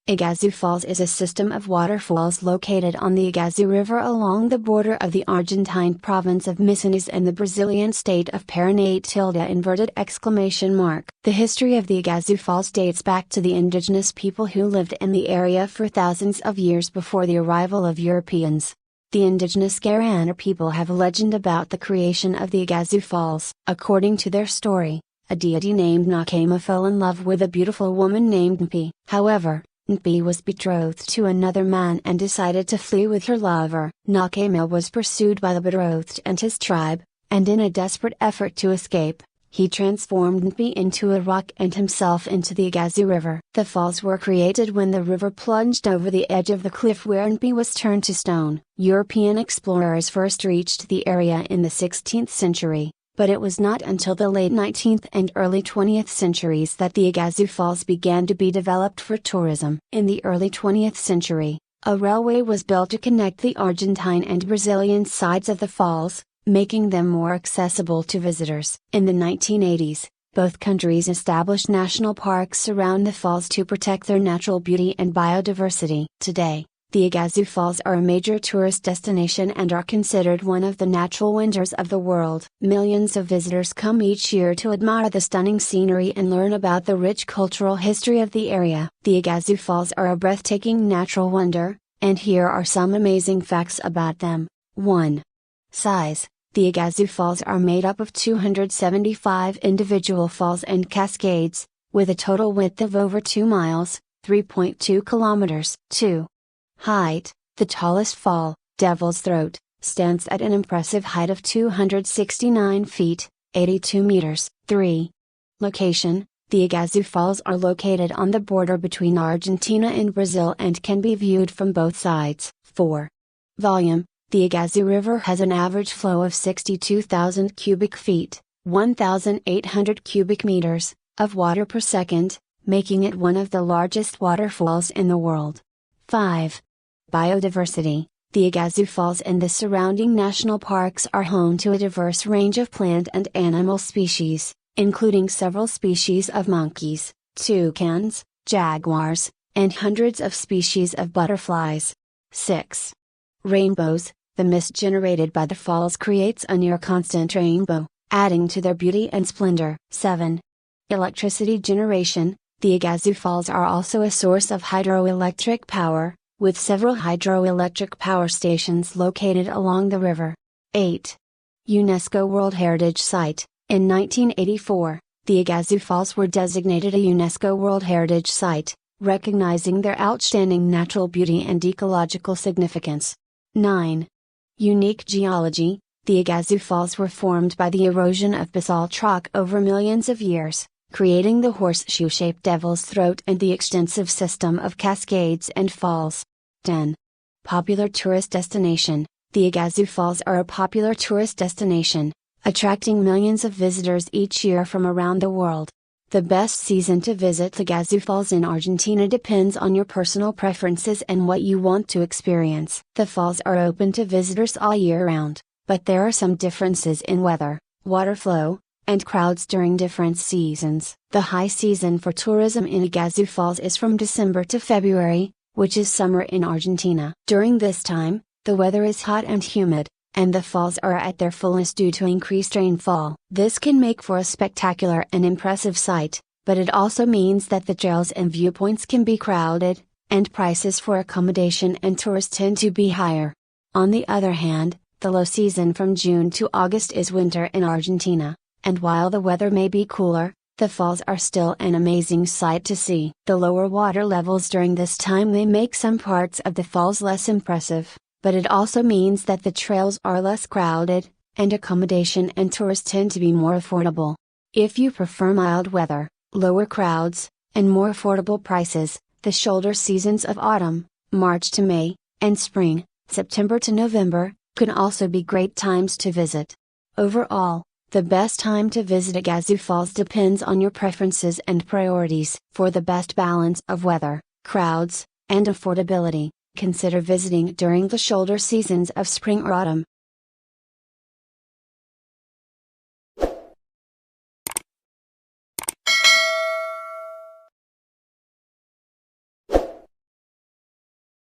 Iguazu Falls is a system of waterfalls located on the Iguazu River along the border of the Argentine province of Misiones and the Brazilian state of Paraná. The history of the Iguazu Falls dates back to the indigenous people who lived in the area for thousands of years before the arrival of Europeans. The indigenous Guarani people have a legend about the creation of the Iguazu Falls. According to their story, a deity named Nakema fell in love with a beautiful woman named Mpi. However, Mpi was betrothed to another man and decided to flee with her lover. Nakema was pursued by the betrothed and his tribe, and in a desperate effort to escape, he transformed Mpi into a rock and himself into the Iguazu River. The falls were created when the river plunged over the edge of the cliff where Mpi was turned to stone. European explorers first reached the area in the 16th century. But it was not until the late 19th and early 20th centuries that the Iguazu Falls began to be developed for tourism. In the early 20th century, a railway was built to connect the Argentine and Brazilian sides of the falls, making them more accessible to visitors. In the 1980s, both countries established national parks around the falls to protect their natural beauty and biodiversity. Today, the Iguazu Falls are a major tourist destination and are considered one of the natural wonders of the world. Millions of visitors come each year to admire the stunning scenery and learn about the rich cultural history of the area. The Iguazu Falls are a breathtaking natural wonder, and here are some amazing facts about them. 1. Size. The Iguazu Falls are made up of 275 individual falls and cascades, with a total width of over 2 miles, 3.2 kilometers. 2. Height. The tallest fall, Devil's Throat, stands at an impressive height of 269 feet, 82 meters. 3. Location. The Iguazu Falls are located on the border between Argentina and Brazil and can be viewed from both sides. 4. Volume. The Iguazu River has an average flow of 62,000 cubic feet, 1,800 cubic meters, of water per second, making it one of the largest waterfalls in the world. 5. Biodiversity. The Iguazu Falls and the surrounding national parks are home to a diverse range of plant and animal species, including several species of monkeys, toucans, jaguars, and hundreds of species of butterflies. 6. Rainbows. The mist generated by the falls creates a near-constant rainbow, adding to their beauty and splendor. 7. Electricity generation. The Iguazu Falls are also a source of hydroelectric power, with several hydroelectric power stations located along the river. 8. UNESCO World Heritage Site. In 1984, the Iguazu Falls were designated a UNESCO World Heritage Site, recognizing their outstanding natural beauty and ecological significance. 9. Unique geology. The Iguazu Falls were formed by the erosion of basalt rock over millions of years, creating the horseshoe-shaped Devil's Throat and the extensive system of cascades and falls. 10. Popular tourist destination. The Iguazu Falls are a popular tourist destination, attracting millions of visitors each year from around the world. The best season to visit the Iguazu Falls in Argentina depends on your personal preferences and what you want to experience. The falls are open to visitors all year round, but there are some differences in weather, water flow, and crowds during different seasons. The high season for tourism in Iguazu Falls is from December to February, which is summer in Argentina. During this time, the weather is hot and humid, and the falls are at their fullest due to increased rainfall. This can make for a spectacular and impressive sight, but it also means that the trails and viewpoints can be crowded, and prices for accommodation and tours tend to be higher. On the other hand, the low season from June to August is winter in Argentina, and while the weather may be cooler, the falls are still an amazing sight to see. The lower water levels during this time may make some parts of the falls less impressive, but it also means that the trails are less crowded, and accommodation and tours tend to be more affordable. If you prefer mild weather, lower crowds, and more affordable prices, the shoulder seasons of autumn, March to May, and spring, September to November, can also be great times to visit. Overall, the best time to visit Iguazu Falls depends on your preferences and priorities. For the best balance of weather, crowds, and affordability, consider visiting during the shoulder seasons of spring or autumn.